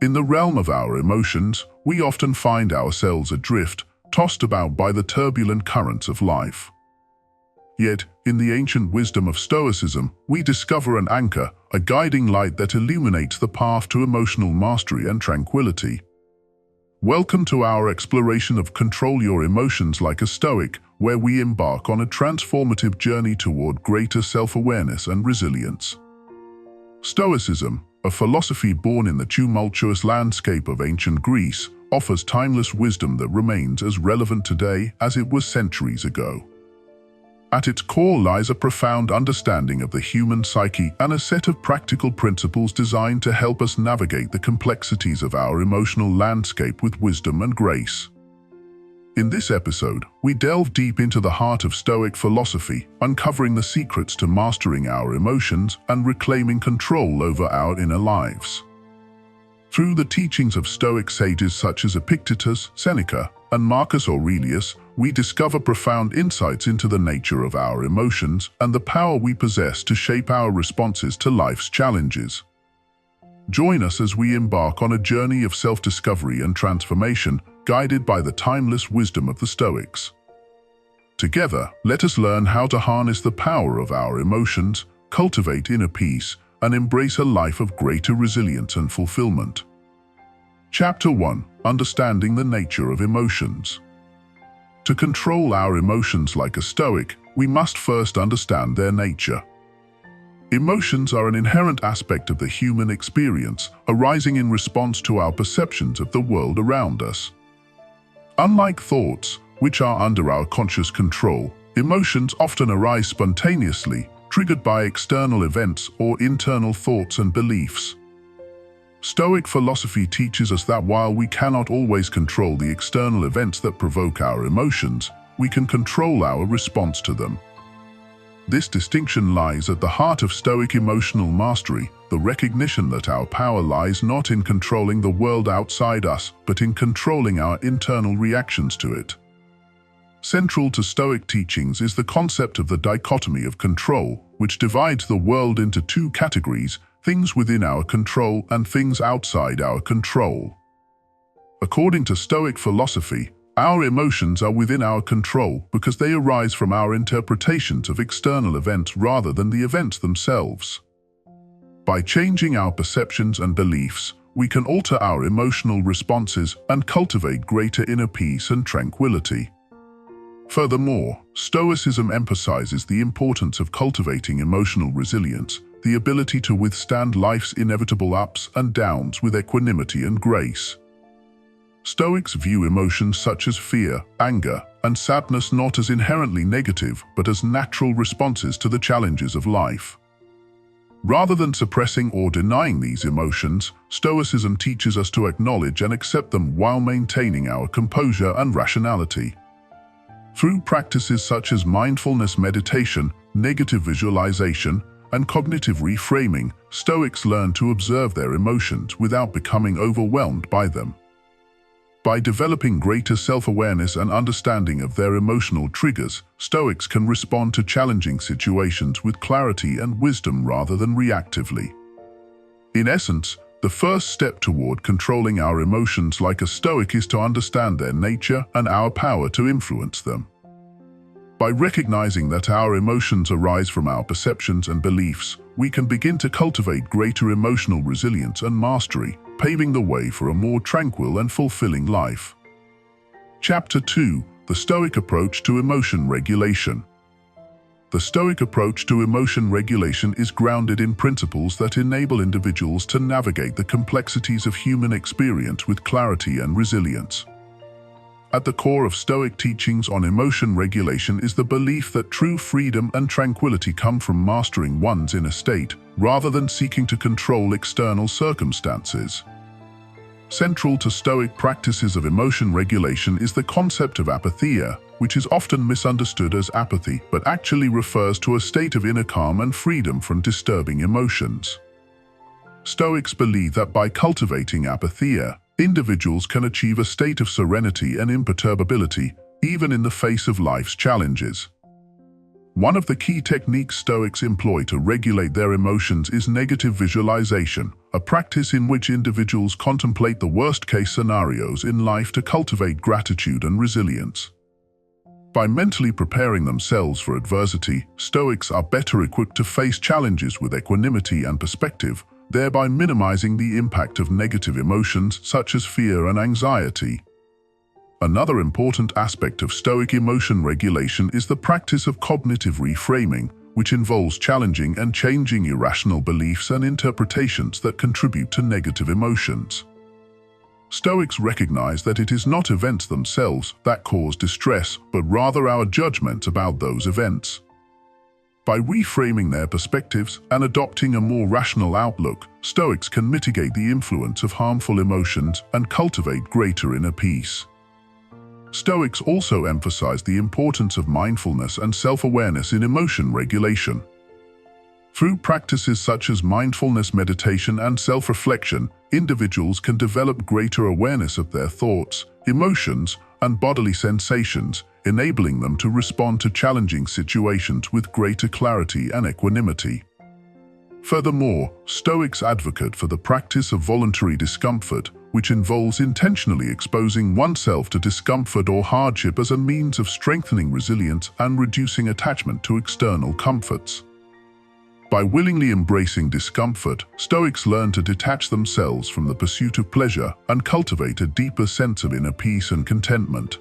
In the realm of our emotions, we often find ourselves adrift, tossed about by the turbulent currents of life. Yet, in the ancient wisdom of Stoicism, we discover an anchor, a guiding light that illuminates the path to emotional mastery and tranquility. Welcome to our exploration of Control Your Emotions Like a Stoic, where we embark on a transformative journey toward greater self-awareness and resilience. Stoicism, a philosophy born in the tumultuous landscape of ancient Greece, offers timeless wisdom that remains as relevant today as it was centuries ago. At its core lies a profound understanding of the human psyche and a set of practical principles designed to help us navigate the complexities of our emotional landscape with wisdom and grace. In this episode, we delve deep into the heart of Stoic philosophy, uncovering the secrets to mastering our emotions and reclaiming control over our inner lives. Through the teachings of Stoic sages such as Epictetus, Seneca, and Marcus Aurelius, we discover profound insights into the nature of our emotions and the power we possess to shape our responses to life's challenges. Join us as we embark on a journey of self-discovery and transformation, guided by the timeless wisdom of the Stoics. Together, let us learn how to harness the power of our emotions, cultivate inner peace, and embrace a life of greater resilience and fulfillment. Chapter 1: Understanding the Nature of Emotions. To control our emotions like a Stoic, we must first understand their nature. Emotions are an inherent aspect of the human experience, arising in response to our perceptions of the world around us. Unlike thoughts, which are under our conscious control, emotions often arise spontaneously, triggered by external events or internal thoughts and beliefs. Stoic philosophy teaches us that while we cannot always control the external events that provoke our emotions, we can control our response to them. This distinction lies at the heart of Stoic emotional mastery, the recognition that our power lies not in controlling the world outside us, but in controlling our internal reactions to it. Central to Stoic teachings is the concept of the dichotomy of control, which divides the world into two categories: things within our control and things outside our control. According to Stoic philosophy, our emotions are within our control because they arise from our interpretations of external events rather than the events themselves. By changing our perceptions and beliefs, we can alter our emotional responses and cultivate greater inner peace and tranquility. Furthermore, Stoicism emphasizes the importance of cultivating emotional resilience, the ability to withstand life's inevitable ups and downs with equanimity and grace. Stoics view emotions such as fear, anger, and sadness not as inherently negative, but as natural responses to the challenges of life. Rather than suppressing or denying these emotions, Stoicism teaches us to acknowledge and accept them while maintaining our composure and rationality. Through practices such as mindfulness meditation, negative visualization, and cognitive reframing, Stoics learn to observe their emotions without becoming overwhelmed by them. By developing greater self-awareness and understanding of their emotional triggers, Stoics can respond to challenging situations with clarity and wisdom rather than reactively. In essence, the first step toward controlling our emotions like a Stoic is to understand their nature and our power to influence them. By recognizing that our emotions arise from our perceptions and beliefs, we can begin to cultivate greater emotional resilience and mastery, paving the way for a more tranquil and fulfilling life. Chapter 2: The Stoic Approach to Emotion Regulation. The Stoic approach to emotion regulation is grounded in principles that enable individuals to navigate the complexities of human experience with clarity and resilience. At the core of Stoic teachings on emotion regulation is the belief that true freedom and tranquility come from mastering one's inner state, rather than seeking to control external circumstances. Central to Stoic practices of emotion regulation is the concept of apatheia, which is often misunderstood as apathy, but actually refers to a state of inner calm and freedom from disturbing emotions. Stoics believe that by cultivating apatheia, individuals can achieve a state of serenity and imperturbability, even in the face of life's challenges. One of the key techniques Stoics employ to regulate their emotions is negative visualization, a practice in which individuals contemplate the worst-case scenarios in life to cultivate gratitude and resilience. By mentally preparing themselves for adversity, Stoics are better equipped to face challenges with equanimity and perspective, thereby minimizing the impact of negative emotions such as fear and anxiety. Another important aspect of Stoic emotion regulation is the practice of cognitive reframing, which involves challenging and changing irrational beliefs and interpretations that contribute to negative emotions. Stoics recognize that it is not events themselves that cause distress, but rather our judgment about those events. By reframing their perspectives and adopting a more rational outlook, Stoics can mitigate the influence of harmful emotions and cultivate greater inner peace. Stoics also emphasize the importance of mindfulness and self-awareness in emotion regulation. Through practices such as mindfulness meditation and self-reflection, individuals can develop greater awareness of their thoughts, emotions, and bodily sensations, enabling them to respond to challenging situations with greater clarity and equanimity. Furthermore, Stoics advocate for the practice of voluntary discomfort, which involves intentionally exposing oneself to discomfort or hardship as a means of strengthening resilience and reducing attachment to external comforts. By willingly embracing discomfort, Stoics learn to detach themselves from the pursuit of pleasure and cultivate a deeper sense of inner peace and contentment.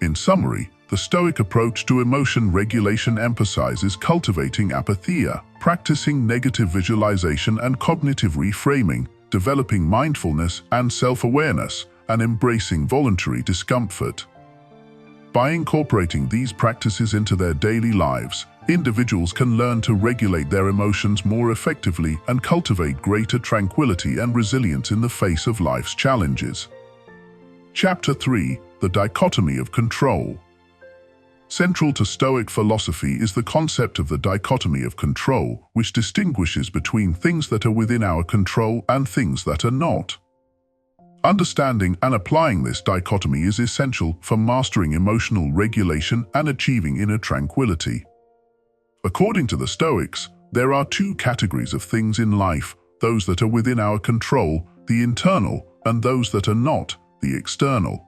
In summary, the Stoic approach to emotion regulation emphasizes cultivating apatheia, practicing negative visualization and cognitive reframing, developing mindfulness and self-awareness, and embracing voluntary discomfort. By incorporating these practices into their daily lives, individuals can learn to regulate their emotions more effectively and cultivate greater tranquility and resilience in the face of life's challenges. Chapter 3: The Dichotomy of Control. Central to Stoic philosophy is the concept of the dichotomy of control, which distinguishes between things that are within our control and things that are not. Understanding and applying this dichotomy is essential for mastering emotional regulation and achieving inner tranquility. According to the Stoics, there are two categories of things in life: those that are within our control, the internal, and those that are not, the external.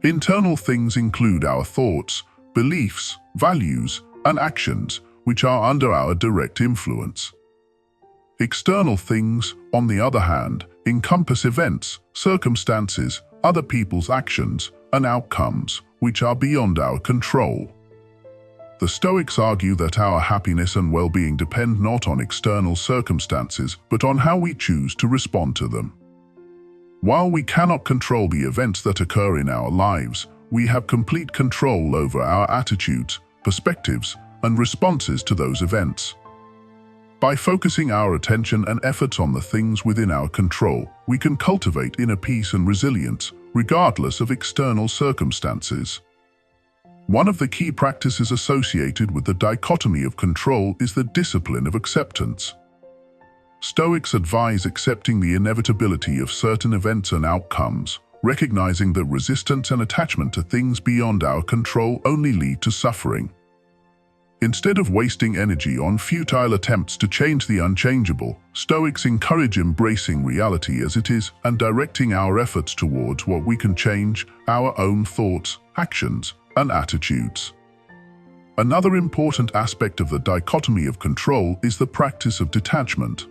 Internal things include our thoughts, beliefs, values, and actions, which are under our direct influence. External things, on the other hand, encompass events, circumstances, other people's actions, and outcomes, which are beyond our control. The Stoics argue that our happiness and well-being depend not on external circumstances, but on how we choose to respond to them. While we cannot control the events that occur in our lives, we have complete control over our attitudes, perspectives, and responses to those events. By focusing our attention and efforts on the things within our control, we can cultivate inner peace and resilience, regardless of external circumstances. One of the key practices associated with the dichotomy of control is the discipline of acceptance. Stoics advise accepting the inevitability of certain events and outcomes, recognizing that resistance and attachment to things beyond our control only lead to suffering. Instead of wasting energy on futile attempts to change the unchangeable, Stoics encourage embracing reality as it is and directing our efforts towards what we can change: our own thoughts, actions, and attitudes. Another important aspect of the dichotomy of control is the practice of detachment.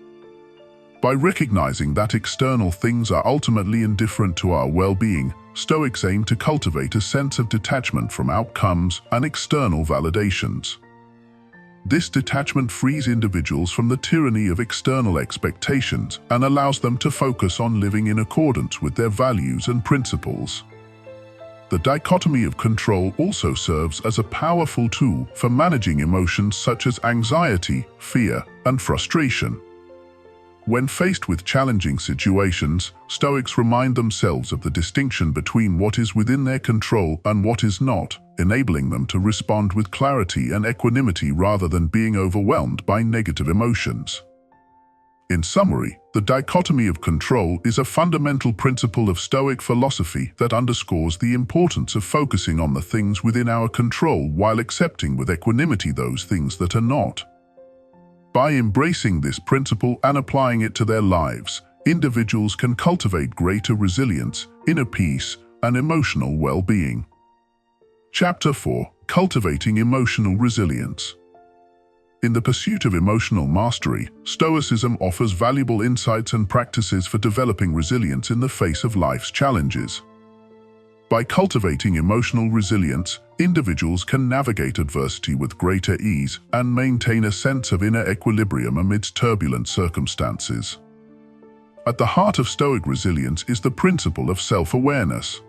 By recognizing that external things are ultimately indifferent to our well-being, Stoics aim to cultivate a sense of detachment from outcomes and external validations. This detachment frees individuals from the tyranny of external expectations and allows them to focus on living in accordance with their values and principles. The dichotomy of control also serves as a powerful tool for managing emotions such as anxiety, fear, and frustration. When faced with challenging situations, Stoics remind themselves of the distinction between what is within their control and what is not, enabling them to respond with clarity and equanimity rather than being overwhelmed by negative emotions. In summary, the dichotomy of control is a fundamental principle of Stoic philosophy that underscores the importance of focusing on the things within our control while accepting with equanimity those things that are not. By embracing this principle and applying it to their lives, individuals can cultivate greater resilience, inner peace, and emotional well-being. Chapter 4: Cultivating Emotional Resilience. In the pursuit of emotional mastery, Stoicism offers valuable insights and practices for developing resilience in the face of life's challenges. By cultivating emotional resilience, individuals can navigate adversity with greater ease and maintain a sense of inner equilibrium amidst turbulent circumstances. At the heart of Stoic resilience is the principle of self-awareness.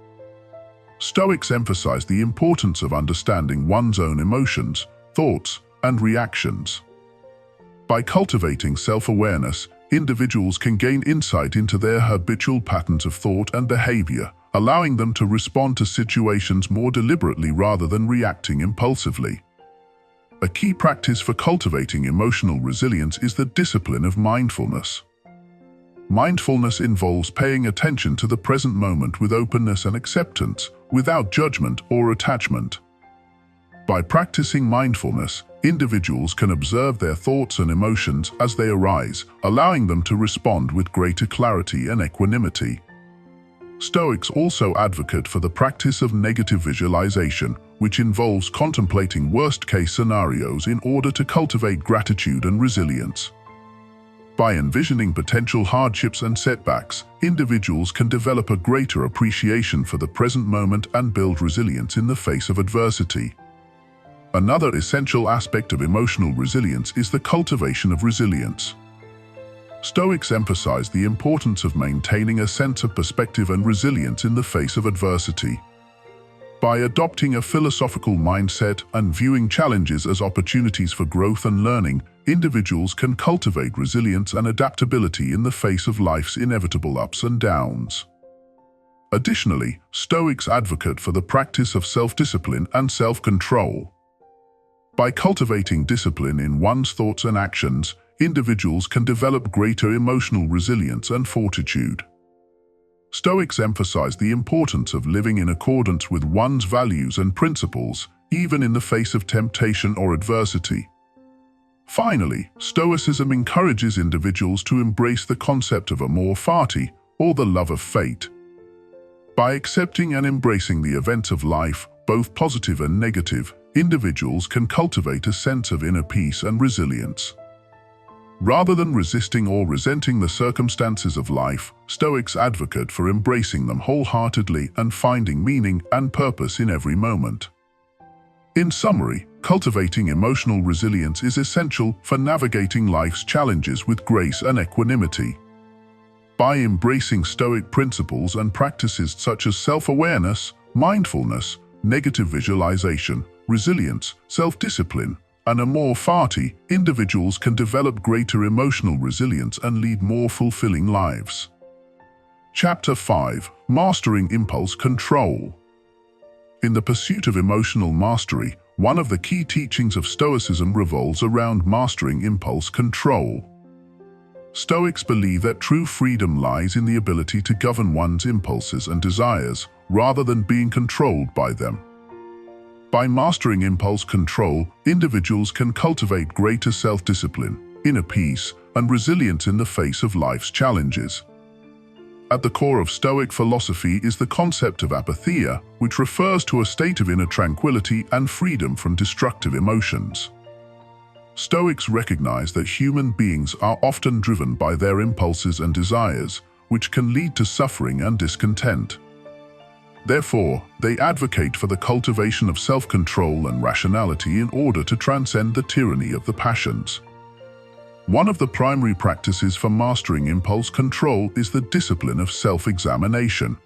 Stoics emphasize the importance of understanding one's own emotions, thoughts, and reactions. By cultivating self-awareness, individuals can gain insight into their habitual patterns of thought and behavior, allowing them to respond to situations more deliberately rather than reacting impulsively. A key practice for cultivating emotional resilience is the discipline of mindfulness. Mindfulness involves paying attention to the present moment with openness and acceptance, without judgment or attachment. By practicing mindfulness, individuals can observe their thoughts and emotions as they arise, allowing them to respond with greater clarity and equanimity. Stoics also advocate for the practice of negative visualization, which involves contemplating worst-case scenarios in order to cultivate gratitude and resilience. By envisioning potential hardships and setbacks, individuals can develop a greater appreciation for the present moment and build resilience in the face of adversity. Another essential aspect of emotional resilience is the cultivation of resilience. Stoics emphasize the importance of maintaining a sense of perspective and resilience in the face of adversity. By adopting a philosophical mindset and viewing challenges as opportunities for growth and learning, individuals can cultivate resilience and adaptability in the face of life's inevitable ups and downs. Additionally, Stoics advocate for the practice of self-discipline and self-control. By cultivating discipline in one's thoughts and actions, individuals can develop greater emotional resilience and fortitude. Stoics emphasize the importance of living in accordance with one's values and principles, even in the face of temptation or adversity. Finally, Stoicism encourages individuals to embrace the concept of amor fati, or the love of fate. By accepting and embracing the events of life, both positive and negative, individuals can cultivate a sense of inner peace and resilience. Rather than resisting or resenting the circumstances of life, Stoics advocate for embracing them wholeheartedly and finding meaning and purpose in every moment. In summary, cultivating emotional resilience is essential for navigating life's challenges with grace and equanimity. By embracing Stoic principles and practices such as self-awareness, mindfulness, negative visualization, resilience, self-discipline, and amor fati, individuals can develop greater emotional resilience and lead more fulfilling lives. Chapter 5: Mastering Impulse Control. In the pursuit of emotional mastery, one of the key teachings of Stoicism revolves around mastering impulse control. Stoics believe that true freedom lies in the ability to govern one's impulses and desires, rather than being controlled by them. By mastering impulse control, individuals can cultivate greater self-discipline, inner peace, and resilience in the face of life's challenges. At the core of Stoic philosophy is the concept of apatheia, which refers to a state of inner tranquility and freedom from destructive emotions. Stoics recognize that human beings are often driven by their impulses and desires, which can lead to suffering and discontent. Therefore, they advocate for the cultivation of self-control and rationality in order to transcend the tyranny of the passions. One of the primary practices for mastering impulse control is the discipline of self-examination.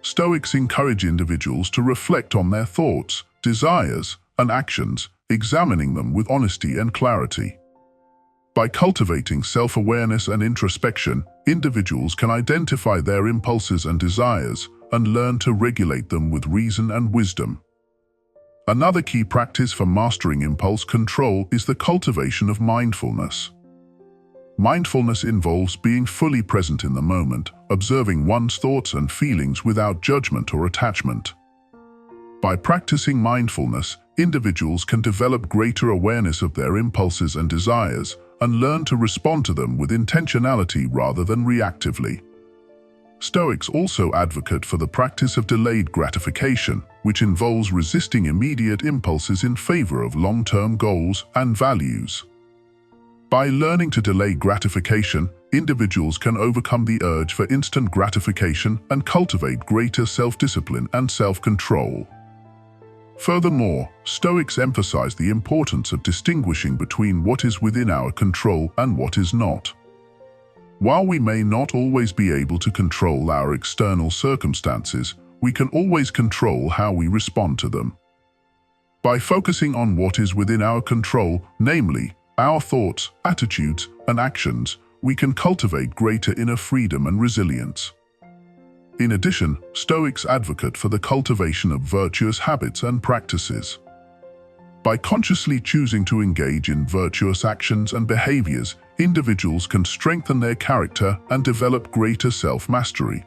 Stoics encourage individuals to reflect on their thoughts, desires, and actions, examining them with honesty and clarity. By cultivating self-awareness and introspection, individuals can identify their impulses and desires and learn to regulate them with reason and wisdom. Another key practice for mastering impulse control is the cultivation of mindfulness. Mindfulness involves being fully present in the moment, observing one's thoughts and feelings without judgment or attachment. By practicing mindfulness, individuals can develop greater awareness of their impulses and desires and learn to respond to them with intentionality rather than reactively. Stoics also advocate for the practice of delayed gratification, which involves resisting immediate impulses in favor of long-term goals and values. By learning to delay gratification, individuals can overcome the urge for instant gratification and cultivate greater self-discipline and self-control. Furthermore, Stoics emphasize the importance of distinguishing between what is within our control and what is not. While we may not always be able to control our external circumstances, we can always control how we respond to them. By focusing on what is within our control, namely, our thoughts, attitudes, and actions, we can cultivate greater inner freedom and resilience. In addition, Stoics advocate for the cultivation of virtuous habits and practices. By consciously choosing to engage in virtuous actions and behaviors, individuals can strengthen their character and develop greater self-mastery.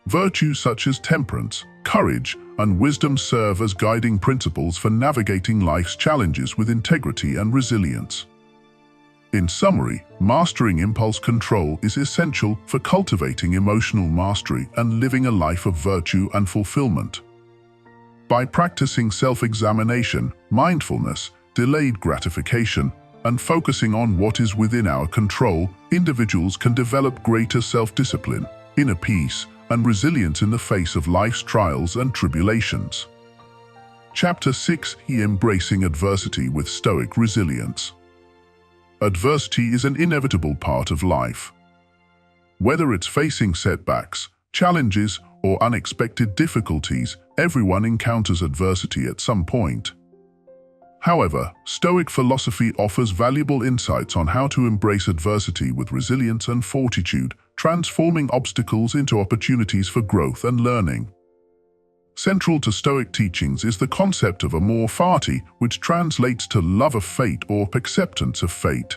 Virtues such as temperance, courage, and wisdom serve as guiding principles for navigating life's challenges with integrity and resilience. In summary, mastering impulse control is essential for cultivating emotional mastery and living a life of virtue and fulfillment. By practicing self-examination, mindfulness, delayed gratification, and focusing on what is within our control, individuals can develop greater self-discipline, inner peace, and resilience in the face of life's trials and tribulations. Chapter 6: Embracing Adversity with Stoic Resilience. Adversity is an inevitable part of life. Whether it's facing setbacks, challenges, or unexpected difficulties, everyone encounters adversity at some point. However, Stoic philosophy offers valuable insights on how to embrace adversity with resilience and fortitude, transforming obstacles into opportunities for growth and learning. Central to Stoic teachings is the concept of amor fati, which translates to love of fate or acceptance of fate.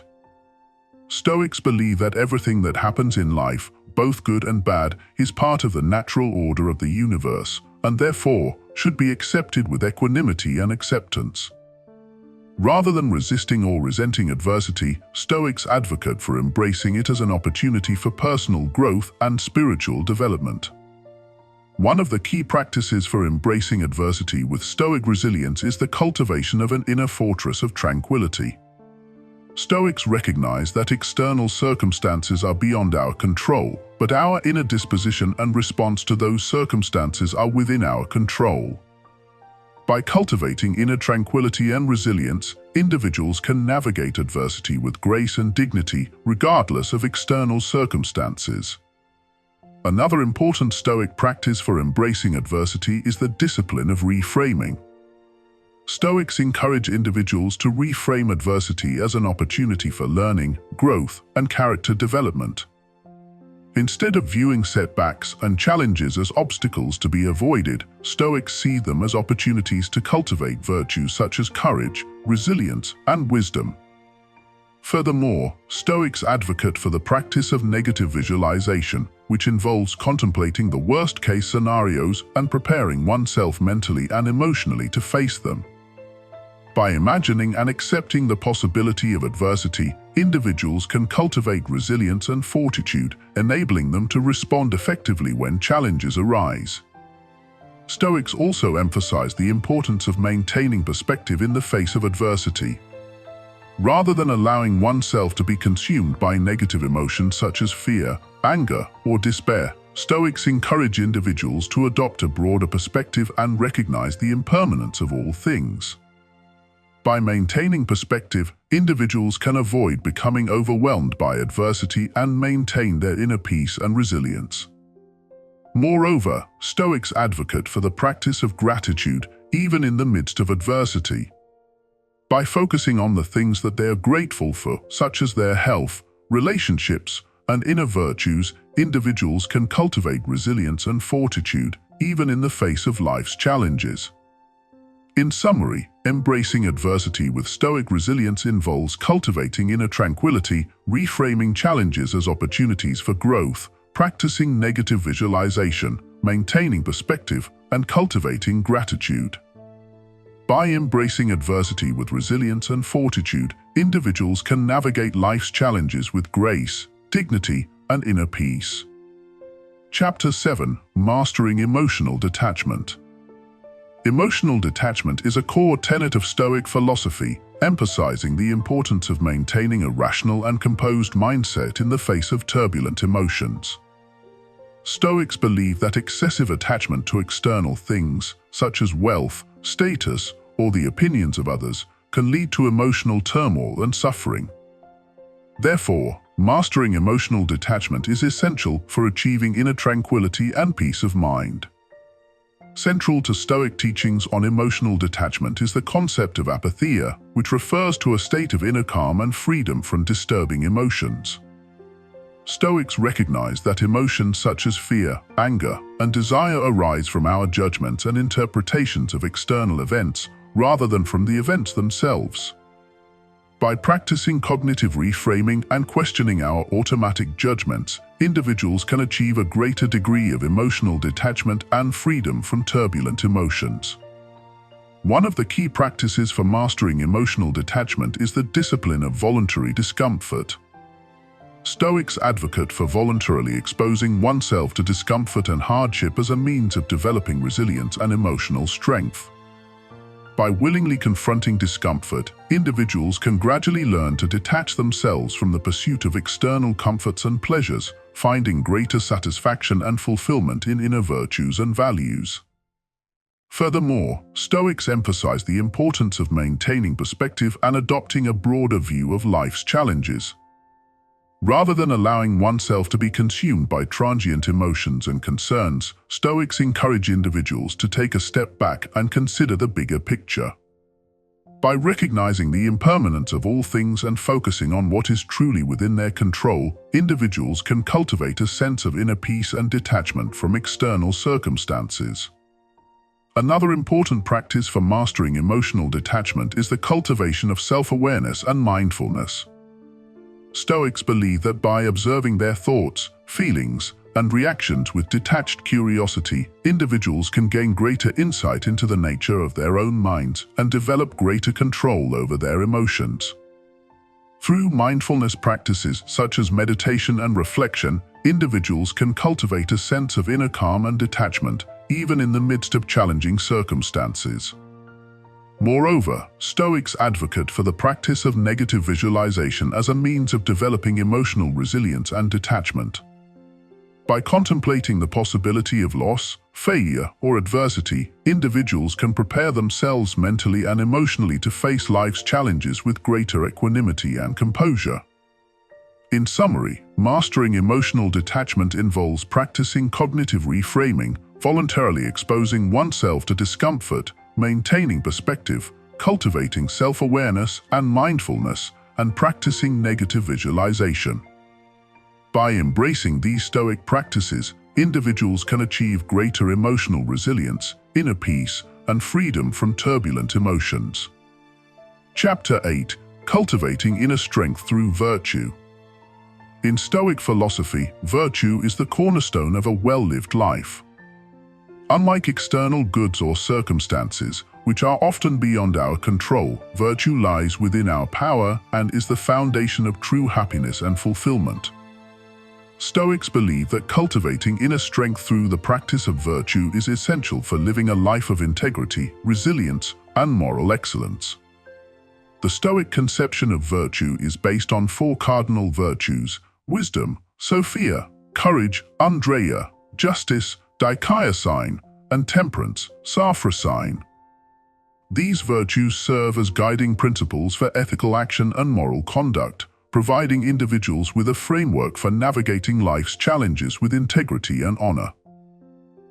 Stoics believe that everything that happens in life, both good and bad, is part of the natural order of the universe, and therefore should be accepted with equanimity and acceptance. Rather than resisting or resenting adversity, Stoics advocate for embracing it as an opportunity for personal growth and spiritual development. One of the key practices for embracing adversity with Stoic resilience is the cultivation of an inner fortress of tranquility. Stoics recognize that external circumstances are beyond our control, but our inner disposition and response to those circumstances are within our control. By cultivating inner tranquility and resilience, individuals can navigate adversity with grace and dignity, regardless of external circumstances. Another important Stoic practice for embracing adversity is the discipline of reframing. Stoics encourage individuals to reframe adversity as an opportunity for learning, growth, and character development. Instead of viewing setbacks and challenges as obstacles to be avoided, Stoics see them as opportunities to cultivate virtues such as courage, resilience, and wisdom. Furthermore, Stoics advocate for the practice of negative visualization, which involves contemplating the worst-case scenarios and preparing oneself mentally and emotionally to face them. By imagining and accepting the possibility of adversity, individuals can cultivate resilience and fortitude, enabling them to respond effectively when challenges arise. Stoics also emphasize the importance of maintaining perspective in the face of adversity. Rather than allowing oneself to be consumed by negative emotions such as fear, anger, or despair, Stoics encourage individuals to adopt a broader perspective and recognize the impermanence of all things. By maintaining perspective, individuals can avoid becoming overwhelmed by adversity and maintain their inner peace and resilience. Moreover, Stoics advocate for the practice of gratitude even in the midst of adversity. By focusing on the things that they are grateful for, such as their health, relationships, and inner virtues, individuals can cultivate resilience and fortitude even in the face of life's challenges. In summary, embracing adversity with Stoic resilience involves cultivating inner tranquility, reframing challenges as opportunities for growth, practicing negative visualization, maintaining perspective, and cultivating gratitude. By embracing adversity with resilience and fortitude, individuals can navigate life's challenges with grace, dignity, and inner peace. Chapter 7: Mastering Emotional Detachment. Emotional detachment is a core tenet of Stoic philosophy, emphasizing the importance of maintaining a rational and composed mindset in the face of turbulent emotions. Stoics believe that excessive attachment to external things, such as wealth, status, or the opinions of others, can lead to emotional turmoil and suffering. Therefore, mastering emotional detachment is essential for achieving inner tranquility and peace of mind. Central to Stoic teachings on emotional detachment is the concept of apatheia, which refers to a state of inner calm and freedom from disturbing emotions. Stoics recognize that emotions such as fear, anger, and desire arise from our judgments and interpretations of external events, rather than from the events themselves. By practicing cognitive reframing and questioning our automatic judgments, individuals can achieve a greater degree of emotional detachment and freedom from turbulent emotions. One of the key practices for mastering emotional detachment is the discipline of voluntary discomfort. Stoics advocate for voluntarily exposing oneself to discomfort and hardship as a means of developing resilience and emotional strength. By willingly confronting discomfort, individuals can gradually learn to detach themselves from the pursuit of external comforts and pleasures, finding greater satisfaction and fulfillment in inner virtues and values. Furthermore, Stoics emphasize the importance of maintaining perspective and adopting a broader view of life's challenges. Rather than allowing oneself to be consumed by transient emotions and concerns, Stoics encourage individuals to take a step back and consider the bigger picture. By recognizing the impermanence of all things and focusing on what is truly within their control, individuals can cultivate a sense of inner peace and detachment from external circumstances. Another important practice for mastering emotional detachment is the cultivation of self-awareness and mindfulness. Stoics believe that by observing their thoughts, feelings, and reactions with detached curiosity, individuals can gain greater insight into the nature of their own minds and develop greater control over their emotions. Through mindfulness practices such as meditation and reflection, individuals can cultivate a sense of inner calm and detachment, even in the midst of challenging circumstances. Moreover, Stoics advocate for the practice of negative visualization as a means of developing emotional resilience and detachment. By contemplating the possibility of loss, failure, or adversity, individuals can prepare themselves mentally and emotionally to face life's challenges with greater equanimity and composure. In summary, mastering emotional detachment involves practicing cognitive reframing, voluntarily exposing oneself to discomfort, maintaining perspective, cultivating self-awareness and mindfulness, and practicing negative visualization. By embracing these Stoic practices, individuals can achieve greater emotional resilience, inner peace, and freedom from turbulent emotions. Chapter 8: Cultivating Inner Strength Through Virtue. In Stoic philosophy, virtue is the cornerstone of a well-lived life. Unlike external goods or circumstances, which are often beyond our control, virtue lies within our power and is the foundation of true happiness and fulfillment. Stoics believe that cultivating inner strength through the practice of virtue is essential for living a life of integrity, resilience, and moral excellence. The Stoic conception of virtue is based on four cardinal virtues: wisdom, Sophia, courage, Andrea, justice, Dichotomy, and temperance, Sophrosyne. These virtues serve as guiding principles for ethical action and moral conduct, providing individuals with a framework for navigating life's challenges with integrity and honor.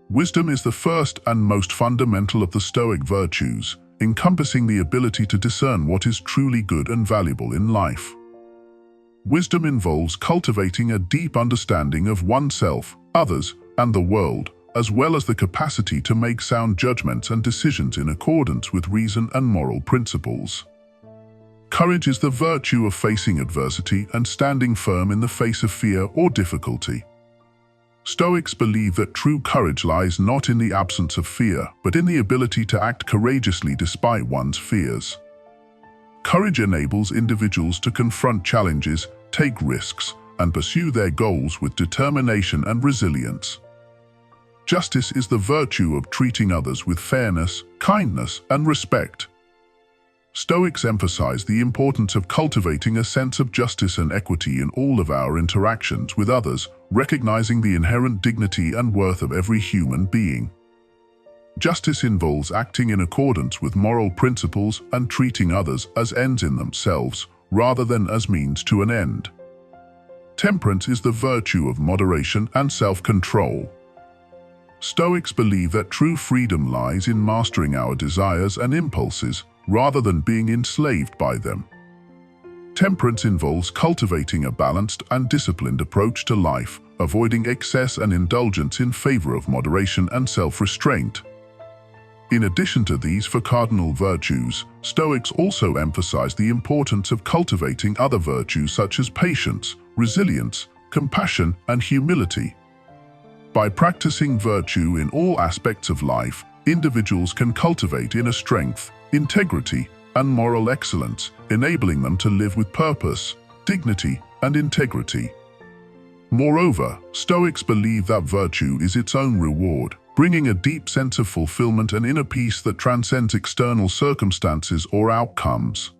Wisdom is the first and most fundamental of the Stoic virtues, encompassing the ability to discern what is truly good and valuable in life. Wisdom involves cultivating a deep understanding of oneself, others, and the world, as well as the capacity to make sound judgments and decisions in accordance with reason and moral principles. Courage is the virtue of facing adversity and standing firm in the face of fear or difficulty. Stoics believe that true courage lies not in the absence of fear, but in the ability to act courageously despite one's fears. Courage enables individuals to confront challenges, take risks, and pursue their goals with determination and resilience. Justice is the virtue of treating others with fairness, kindness, and respect. Stoics emphasize the importance of cultivating a sense of justice and equity in all of our interactions with others, recognizing the inherent dignity and worth of every human being. Justice involves acting in accordance with moral principles and treating others as ends in themselves, rather than as means to an end. Temperance is the virtue of moderation and self-control. Stoics believe that true freedom lies in mastering our desires and impulses, rather than being enslaved by them. Temperance involves cultivating a balanced and disciplined approach to life, avoiding excess and indulgence in favor of moderation and self-restraint. In addition to these four cardinal virtues, Stoics also emphasize the importance of cultivating other virtues such as patience, resilience, compassion, and humility. By practicing virtue in all aspects of life, individuals can cultivate inner strength, integrity, and moral excellence, enabling them to live with purpose, dignity, and integrity. Moreover, Stoics believe that virtue is its own reward, bringing a deep sense of fulfillment and inner peace that transcends external circumstances or outcomes.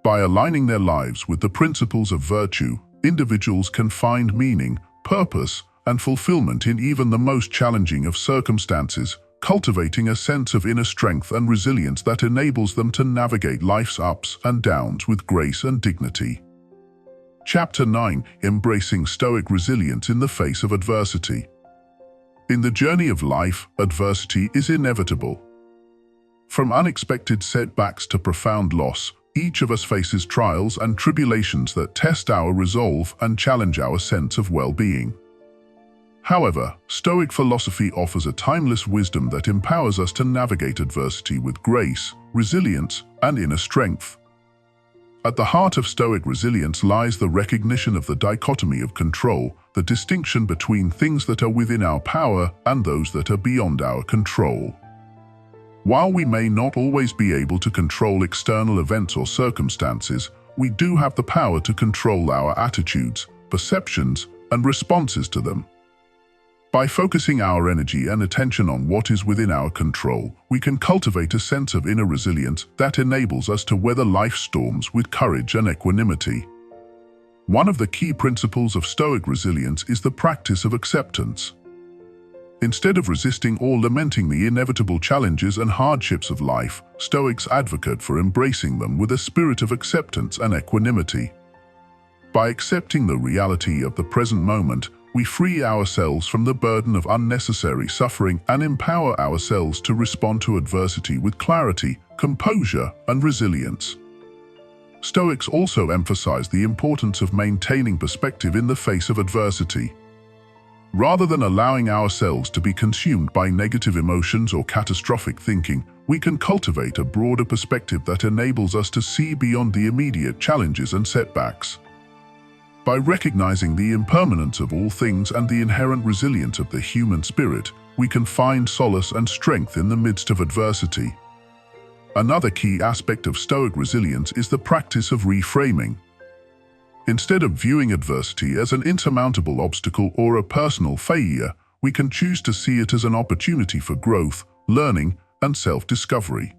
By aligning their lives with the principles of virtue, individuals can find meaning, purpose, and fulfillment in even the most challenging of circumstances, cultivating a sense of inner strength and resilience that enables them to navigate life's ups and downs with grace and dignity. Chapter 9: Embracing Stoic Resilience in the Face of Adversity. In the journey of life, adversity is inevitable. From unexpected setbacks to profound loss, each of us faces trials and tribulations that test our resolve and challenge our sense of well-being. However, Stoic philosophy offers a timeless wisdom that empowers us to navigate adversity with grace, resilience, and inner strength. At the heart of Stoic resilience lies the recognition of the dichotomy of control, the distinction between things that are within our power and those that are beyond our control. While we may not always be able to control external events or circumstances, we do have the power to control our attitudes, perceptions, and responses to them. By focusing our energy and attention on what is within our control, we can cultivate a sense of inner resilience that enables us to weather life's storms with courage and equanimity. One of the key principles of Stoic resilience is the practice of acceptance. Instead of resisting or lamenting the inevitable challenges and hardships of life, Stoics advocate for embracing them with a spirit of acceptance and equanimity. By accepting the reality of the present moment, we free ourselves from the burden of unnecessary suffering and empower ourselves to respond to adversity with clarity, composure, and resilience. Stoics also emphasize the importance of maintaining perspective in the face of adversity. Rather than allowing ourselves to be consumed by negative emotions or catastrophic thinking, we can cultivate a broader perspective that enables us to see beyond the immediate challenges and setbacks. By recognizing the impermanence of all things and the inherent resilience of the human spirit, we can find solace and strength in the midst of adversity. Another key aspect of Stoic resilience is the practice of reframing. Instead of viewing adversity as an insurmountable obstacle or a personal failure, we can choose to see it as an opportunity for growth, learning, and self-discovery.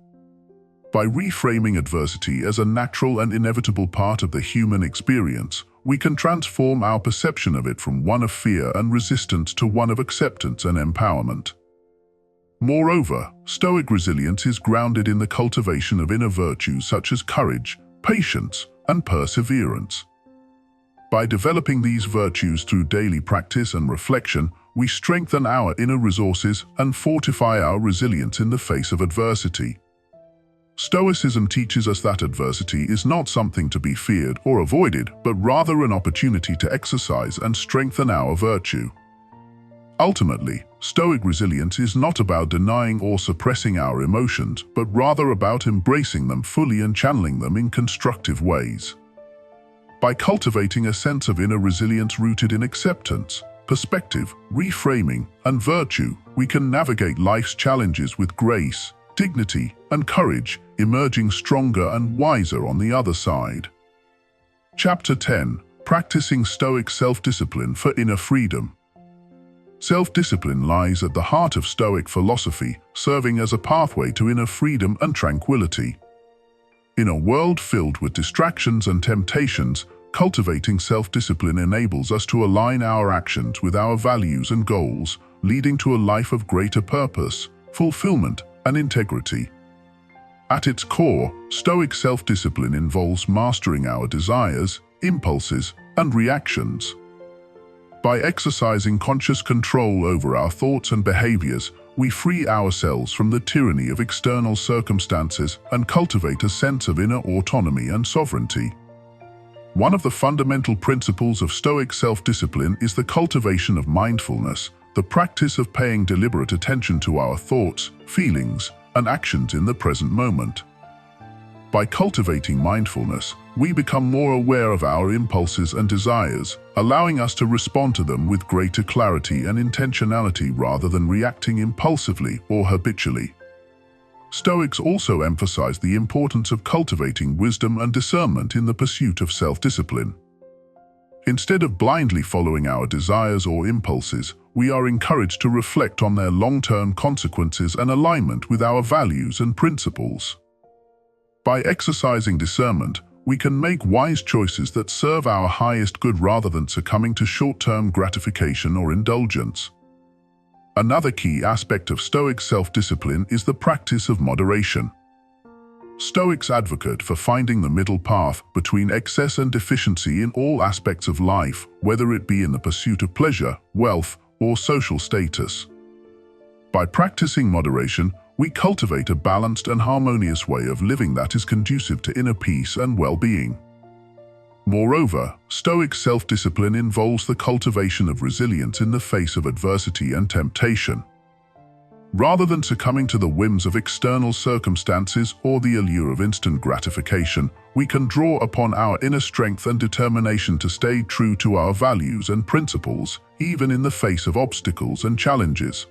By reframing adversity as a natural and inevitable part of the human experience, we can transform our perception of it from one of fear and resistance to one of acceptance and empowerment. Moreover, Stoic resilience is grounded in the cultivation of inner virtues such as courage, patience, and perseverance. By developing these virtues through daily practice and reflection, we strengthen our inner resources and fortify our resilience in the face of adversity. Stoicism teaches us that adversity is not something to be feared or avoided, but rather an opportunity to exercise and strengthen our virtue. Ultimately, Stoic resilience is not about denying or suppressing our emotions, but rather about embracing them fully and channeling them in constructive ways. By cultivating a sense of inner resilience rooted in acceptance, perspective, reframing, and virtue, we can navigate life's challenges with grace, dignity, and courage, emerging stronger and wiser on the other side. Chapter 10. Practicing Stoic Self-Discipline for Inner Freedom. Self-discipline lies at the heart of Stoic philosophy, serving as a pathway to inner freedom and tranquility. In a world filled with distractions and temptations, cultivating self-discipline enables us to align our actions with our values and goals, leading to a life of greater purpose, fulfillment, and integrity. At its core, Stoic self-discipline involves mastering our desires, impulses, and reactions. By exercising conscious control over our thoughts and behaviors, we free ourselves from the tyranny of external circumstances and cultivate a sense of inner autonomy and sovereignty. One of the fundamental principles of Stoic self-discipline is the cultivation of mindfulness, the practice of paying deliberate attention to our thoughts, feelings, and actions in the present moment. By cultivating mindfulness, we become more aware of our impulses and desires, allowing us to respond to them with greater clarity and intentionality rather than reacting impulsively or habitually. Stoics also emphasize the importance of cultivating wisdom and discernment in the pursuit of self-discipline. Instead of blindly following our desires or impulses, we are encouraged to reflect on their long-term consequences and alignment with our values and principles. By exercising discernment, we can make wise choices that serve our highest good rather than succumbing to short-term gratification or indulgence. Another key aspect of Stoic self-discipline is the practice of moderation. Stoics advocate for finding the middle path between excess and deficiency in all aspects of life, whether it be in the pursuit of pleasure, wealth, or social status. By practicing moderation, we cultivate a balanced and harmonious way of living that is conducive to inner peace and well-being. Moreover, Stoic self-discipline involves the cultivation of resilience in the face of adversity and temptation. Rather than succumbing to the whims of external circumstances or the allure of instant gratification, we can draw upon our inner strength and determination to stay true to our values and principles, even in the face of obstacles and challenges.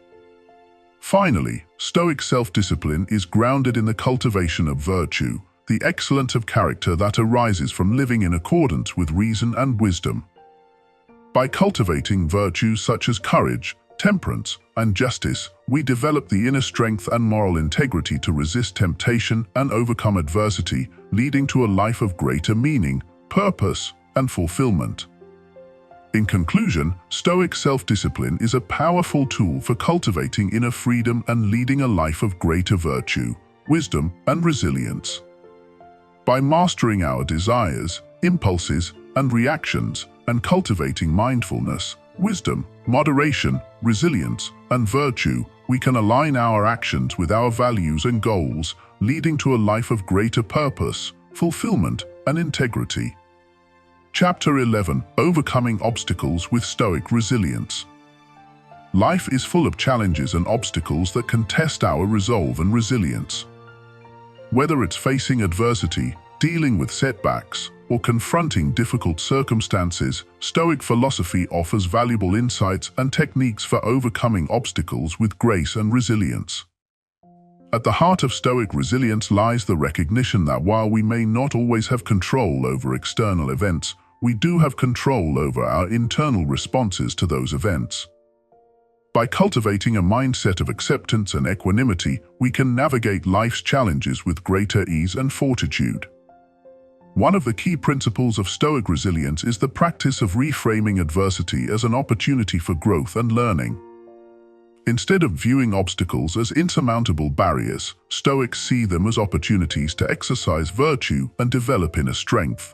Finally, Stoic self-discipline is grounded in the cultivation of virtue, the excellence of character that arises from living in accordance with reason and wisdom. By cultivating virtues such as courage, temperance, and justice, we develop the inner strength and moral integrity to resist temptation and overcome adversity, leading to a life of greater meaning, purpose, and fulfillment. In conclusion, Stoic self-discipline is a powerful tool for cultivating inner freedom and leading a life of greater virtue, wisdom, and resilience. By mastering our desires, impulses, and reactions, and cultivating mindfulness, wisdom, moderation, resilience, and virtue, we can align our actions with our values and goals, leading to a life of greater purpose, fulfillment, and integrity. Chapter 11. Overcoming Obstacles with Stoic Resilience. Life is full of challenges and obstacles that can test our resolve and resilience. Whether it's facing adversity, dealing with setbacks, or confronting difficult circumstances, Stoic philosophy offers valuable insights and techniques for overcoming obstacles with grace and resilience. At the heart of Stoic resilience lies the recognition that while we may not always have control over external events, we do have control over our internal responses to those events. By cultivating a mindset of acceptance and equanimity, we can navigate life's challenges with greater ease and fortitude. One of the key principles of Stoic resilience is the practice of reframing adversity as an opportunity for growth and learning. Instead of viewing obstacles as insurmountable barriers, Stoics see them as opportunities to exercise virtue and develop inner strength.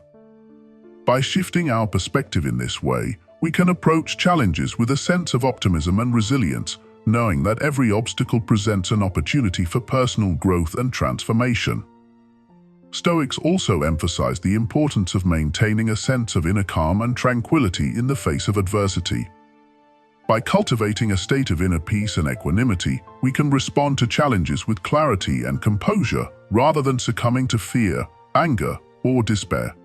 By shifting our perspective in this way, we can approach challenges with a sense of optimism and resilience, knowing that every obstacle presents an opportunity for personal growth and transformation. Stoics also emphasize the importance of maintaining a sense of inner calm and tranquility in the face of adversity. By cultivating a state of inner peace and equanimity, we can respond to challenges with clarity and composure rather than succumbing to fear, anger, or despair.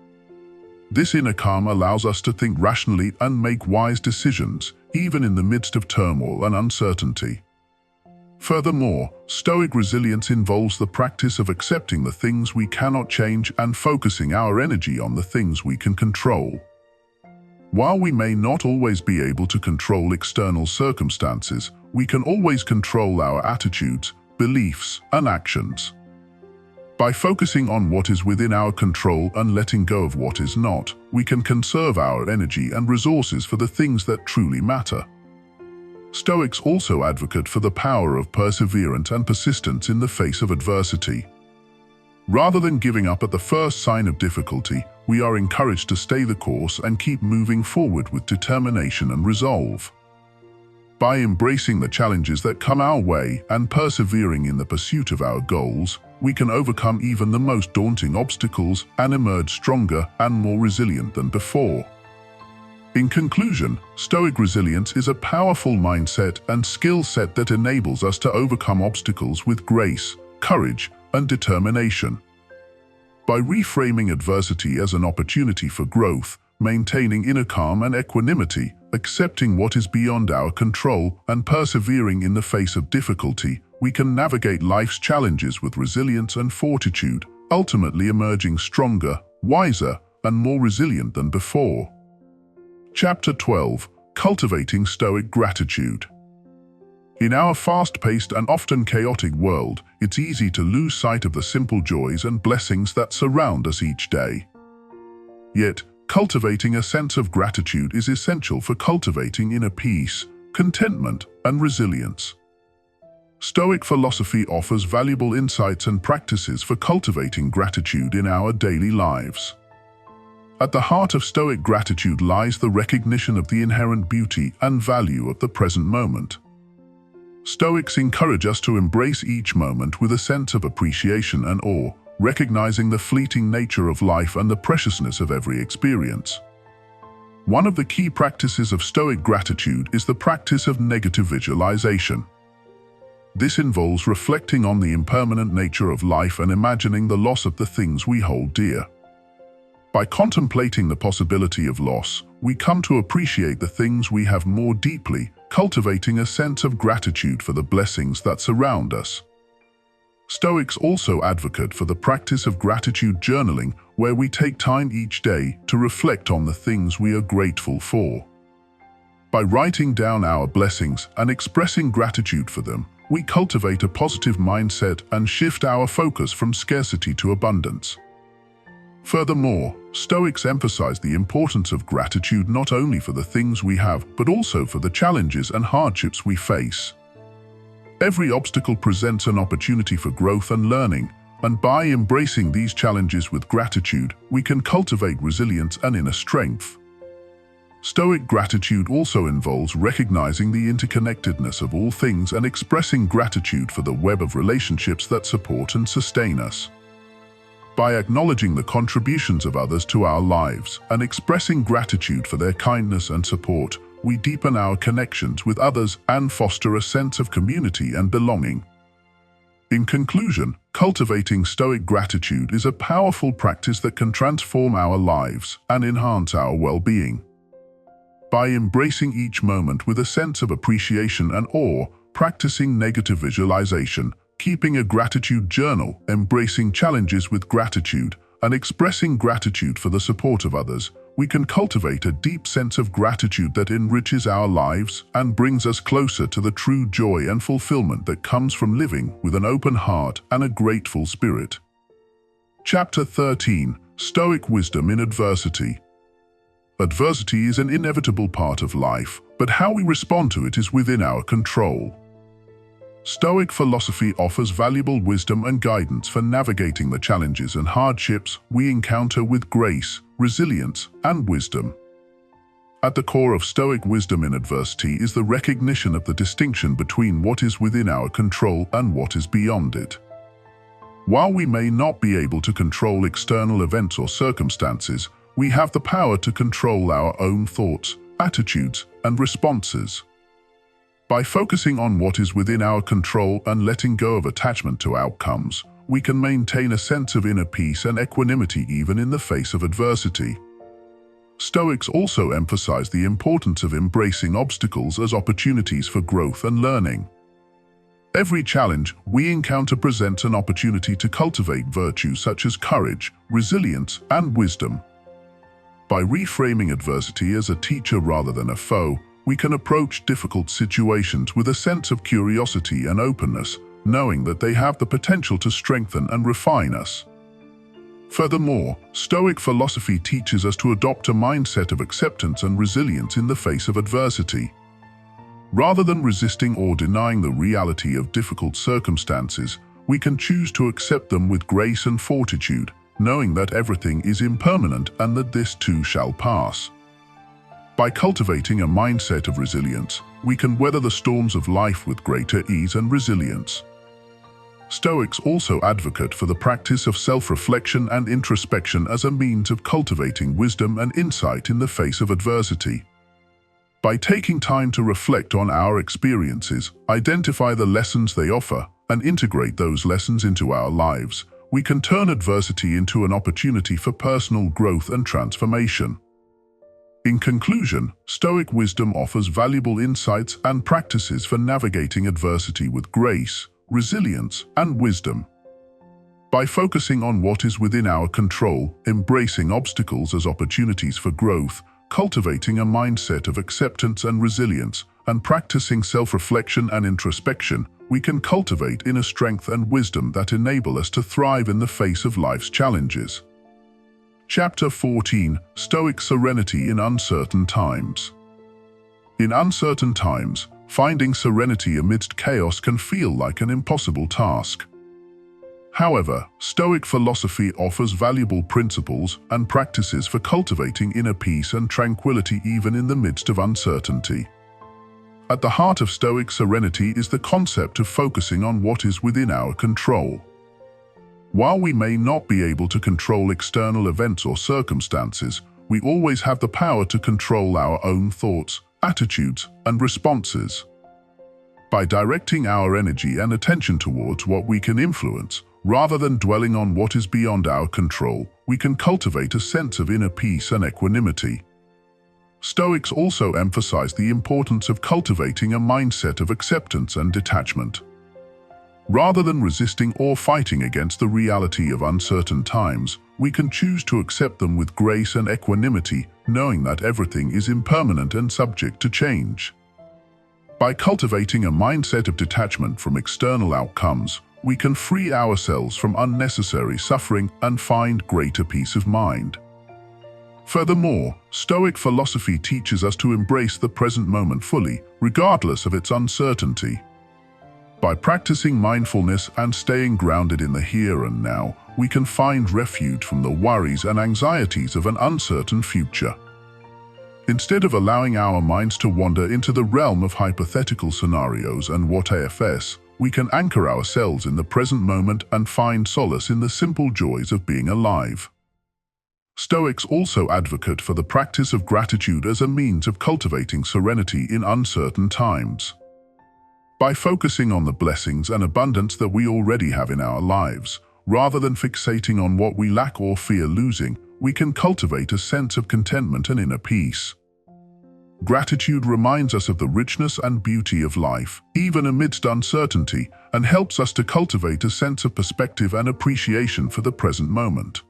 This inner calm allows us to think rationally and make wise decisions, even in the midst of turmoil and uncertainty. Furthermore, Stoic resilience involves the practice of accepting the things we cannot change and focusing our energy on the things we can control. While we may not always be able to control external circumstances, we can always control our attitudes, beliefs, and actions. By focusing on what is within our control and letting go of what is not, we can conserve our energy and resources for the things that truly matter. Stoics also advocate for the power of perseverance and persistence in the face of adversity. Rather than giving up at the first sign of difficulty, we are encouraged to stay the course and keep moving forward with determination and resolve. By embracing the challenges that come our way and persevering in the pursuit of our goals, we can overcome even the most daunting obstacles and emerge stronger and more resilient than before. In conclusion, Stoic resilience is a powerful mindset and skill set that enables us to overcome obstacles with grace, courage, and determination. By reframing adversity as an opportunity for growth, maintaining inner calm and equanimity, accepting what is beyond our control, and persevering in the face of difficulty, we can navigate life's challenges with resilience and fortitude, ultimately emerging stronger, wiser, and more resilient than before. Chapter 12: Cultivating Stoic Gratitude. In our fast-paced and often chaotic world, it's easy to lose sight of the simple joys and blessings that surround us each day. Yet, cultivating a sense of gratitude is essential for cultivating inner peace, contentment, and resilience. Stoic philosophy offers valuable insights and practices for cultivating gratitude in our daily lives. At the heart of Stoic gratitude lies the recognition of the inherent beauty and value of the present moment. Stoics encourage us to embrace each moment with a sense of appreciation and awe, recognizing the fleeting nature of life and the preciousness of every experience. One of the key practices of Stoic gratitude is the practice of negative visualization. This involves reflecting on the impermanent nature of life and imagining the loss of the things we hold dear. By contemplating the possibility of loss, we come to appreciate the things we have more deeply, cultivating a sense of gratitude for the blessings that surround us. Stoics also advocate for the practice of gratitude journaling, where we take time each day to reflect on the things we are grateful for. By writing down our blessings and expressing gratitude for them, we cultivate a positive mindset and shift our focus from scarcity to abundance. Furthermore, Stoics emphasize the importance of gratitude not only for the things we have, but also for the challenges and hardships we face. Every obstacle presents an opportunity for growth and learning, and by embracing these challenges with gratitude, we can cultivate resilience and inner strength. Stoic gratitude also involves recognizing the interconnectedness of all things and expressing gratitude for the web of relationships that support and sustain us. By acknowledging the contributions of others to our lives and expressing gratitude for their kindness and support, we deepen our connections with others and foster a sense of community and belonging. In conclusion, cultivating Stoic gratitude is a powerful practice that can transform our lives and enhance our well-being. By embracing each moment with a sense of appreciation and awe, practicing negative visualization, keeping a gratitude journal, embracing challenges with gratitude, and expressing gratitude for the support of others, we can cultivate a deep sense of gratitude that enriches our lives and brings us closer to the true joy and fulfillment that comes from living with an open heart and a grateful spirit. Chapter 13: Stoic Wisdom in Adversity. Adversity is an inevitable part of life, but how we respond to it is within our control. Stoic philosophy offers valuable wisdom and guidance for navigating the challenges and hardships we encounter with grace, resilience, and wisdom. At the core of Stoic wisdom in adversity is the recognition of the distinction between what is within our control and what is beyond it. While we may not be able to control external events or circumstances, we have the power to control our own thoughts, attitudes, and responses. By focusing on what is within our control and letting go of attachment to outcomes, we can maintain a sense of inner peace and equanimity even in the face of adversity. Stoics also emphasize the importance of embracing obstacles as opportunities for growth and learning. Every challenge we encounter presents an opportunity to cultivate virtues such as courage, resilience, and wisdom. By reframing adversity as a teacher rather than a foe, we can approach difficult situations with a sense of curiosity and openness, knowing that they have the potential to strengthen and refine us. Furthermore, Stoic philosophy teaches us to adopt a mindset of acceptance and resilience in the face of adversity. Rather than resisting or denying the reality of difficult circumstances, we can choose to accept them with grace and fortitude, knowing that everything is impermanent and that this too shall pass. By cultivating a mindset of resilience, we can weather the storms of life with greater ease and resilience. Stoics also advocate for the practice of self-reflection and introspection as a means of cultivating wisdom and insight in the face of adversity. By taking time to reflect on our experiences, identify the lessons they offer, and integrate those lessons into our lives, we can turn adversity into an opportunity for personal growth and transformation. In conclusion, Stoic wisdom offers valuable insights and practices for navigating adversity with grace, resilience, and wisdom. By focusing on what is within our control, embracing obstacles as opportunities for growth, cultivating a mindset of acceptance and resilience, and practicing self-reflection and introspection, we can cultivate inner strength and wisdom that enable us to thrive in the face of life's challenges. Chapter 14: Stoic Serenity in Uncertain Times. In uncertain times, finding serenity amidst chaos can feel like an impossible task. However, Stoic philosophy offers valuable principles and practices for cultivating inner peace and tranquility even in the midst of uncertainty. At the heart of Stoic serenity is the concept of focusing on what is within our control. While we may not be able to control external events or circumstances, we always have the power to control our own thoughts, attitudes, and responses. By directing our energy and attention towards what we can influence, rather than dwelling on what is beyond our control, we can cultivate a sense of inner peace and equanimity. Stoics also emphasize the importance of cultivating a mindset of acceptance and detachment. Rather than resisting or fighting against the reality of uncertain times, we can choose to accept them with grace and equanimity, knowing that everything is impermanent and subject to change. By cultivating a mindset of detachment from external outcomes, we can free ourselves from unnecessary suffering and find greater peace of mind. Furthermore, Stoic philosophy teaches us to embrace the present moment fully, regardless of its uncertainty. By practicing mindfulness and staying grounded in the here and now, we can find refuge from the worries and anxieties of an uncertain future. Instead of allowing our minds to wander into the realm of hypothetical scenarios and what ifs, we can anchor ourselves in the present moment and find solace in the simple joys of being alive. Stoics also advocate for the practice of gratitude as a means of cultivating serenity in uncertain times. By focusing on the blessings and abundance that we already have in our lives, rather than fixating on what we lack or fear losing, we can cultivate a sense of contentment and inner peace. Gratitude reminds us of the richness and beauty of life, even amidst uncertainty, and helps us to cultivate a sense of perspective and appreciation for the present moment.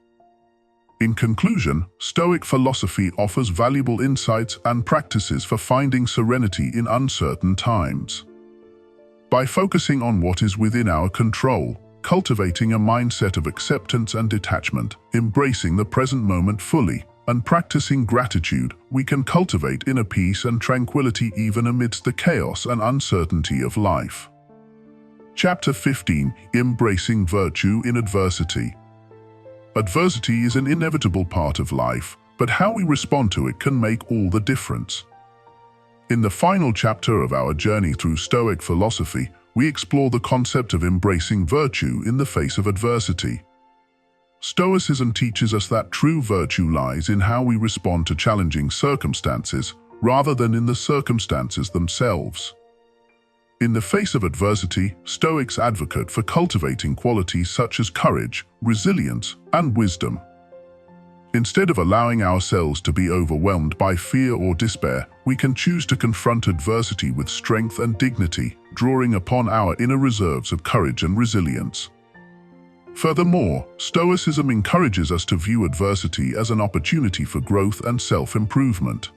In conclusion, Stoic philosophy offers valuable insights and practices for finding serenity in uncertain times. By focusing on what is within our control, cultivating a mindset of acceptance and detachment, embracing the present moment fully, and practicing gratitude, we can cultivate inner peace and tranquility even amidst the chaos and uncertainty of life. Chapter 15: Embracing Virtue in Adversity. Adversity is an inevitable part of life, but how we respond to it can make all the difference. In the final chapter of our journey through Stoic philosophy, we explore the concept of embracing virtue in the face of adversity. Stoicism teaches us that true virtue lies in how we respond to challenging circumstances, rather than in the circumstances themselves. In the face of adversity, Stoics advocate for cultivating qualities such as courage, resilience, and wisdom. Instead of allowing ourselves to be overwhelmed by fear or despair, we can choose to confront adversity with strength and dignity, drawing upon our inner reserves of courage and resilience. Furthermore, Stoicism encourages us to view adversity as an opportunity for growth and self-improvement.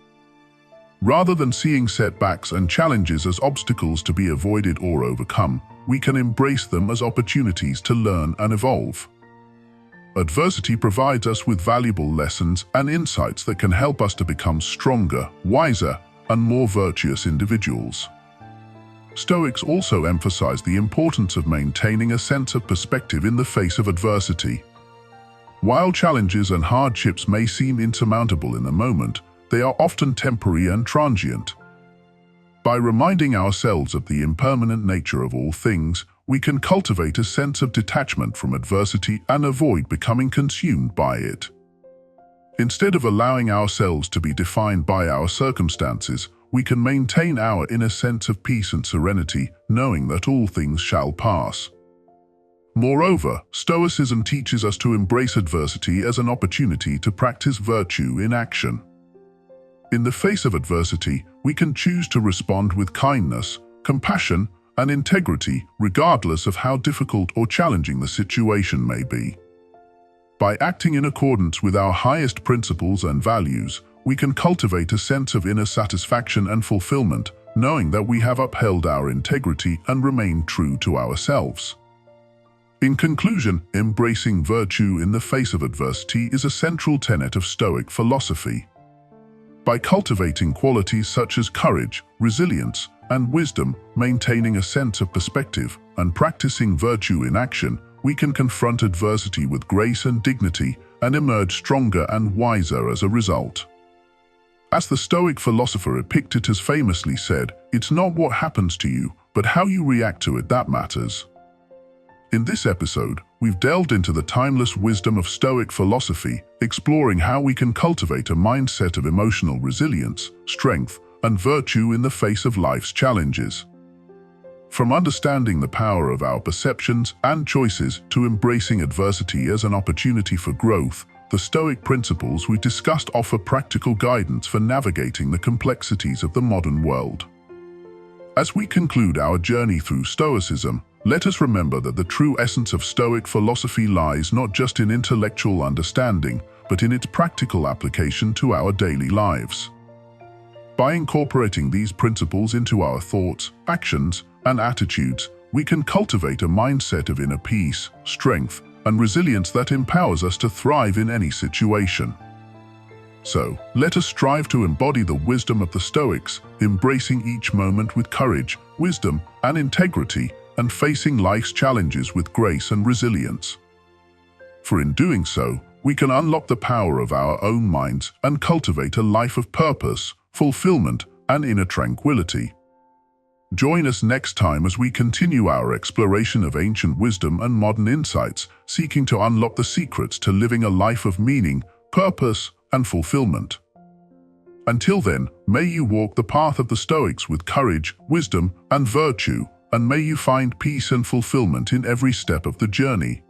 Rather than seeing setbacks and challenges as obstacles to be avoided or overcome, we can embrace them as opportunities to learn and evolve. Adversity provides us with valuable lessons and insights that can help us to become stronger, wiser, and more virtuous individuals. Stoics also emphasize the importance of maintaining a sense of perspective in the face of adversity. While challenges and hardships may seem insurmountable in the moment, they are often temporary and transient. By reminding ourselves of the impermanent nature of all things, we can cultivate a sense of detachment from adversity and avoid becoming consumed by it. Instead of allowing ourselves to be defined by our circumstances, we can maintain our inner sense of peace and serenity, knowing that all things shall pass. Moreover, Stoicism teaches us to embrace adversity as an opportunity to practice virtue in action. In the face of adversity, we can choose to respond with kindness, compassion, and integrity, regardless of how difficult or challenging the situation may be. By acting in accordance with our highest principles and values, we can cultivate a sense of inner satisfaction and fulfillment, knowing that we have upheld our integrity and remained true to ourselves. In conclusion, embracing virtue in the face of adversity is a central tenet of Stoic philosophy. By cultivating qualities such as courage, resilience, and wisdom, maintaining a sense of perspective, and practicing virtue in action, we can confront adversity with grace and dignity and emerge stronger and wiser as a result. As the Stoic philosopher Epictetus famously said, "It's not what happens to you, but how you react to it that matters." In this episode, we've delved into the timeless wisdom of Stoic philosophy, exploring how we can cultivate a mindset of emotional resilience, strength, and virtue in the face of life's challenges. From understanding the power of our perceptions and choices to embracing adversity as an opportunity for growth, the Stoic principles we discussed offer practical guidance for navigating the complexities of the modern world. As we conclude our journey through Stoicism, let us remember that the true essence of Stoic philosophy lies not just in intellectual understanding, but in its practical application to our daily lives. By incorporating these principles into our thoughts, actions, and attitudes, we can cultivate a mindset of inner peace, strength, and resilience that empowers us to thrive in any situation. So, let us strive to embody the wisdom of the Stoics, embracing each moment with courage, wisdom, and integrity, and facing life's challenges with grace and resilience. For in doing so, we can unlock the power of our own minds and cultivate a life of purpose, fulfillment, and inner tranquility. Join us next time as we continue our exploration of ancient wisdom and modern insights, seeking to unlock the secrets to living a life of meaning, purpose, and fulfillment. Until then, may you walk the path of the Stoics with courage, wisdom, and virtue, and may you find peace and fulfillment in every step of the journey.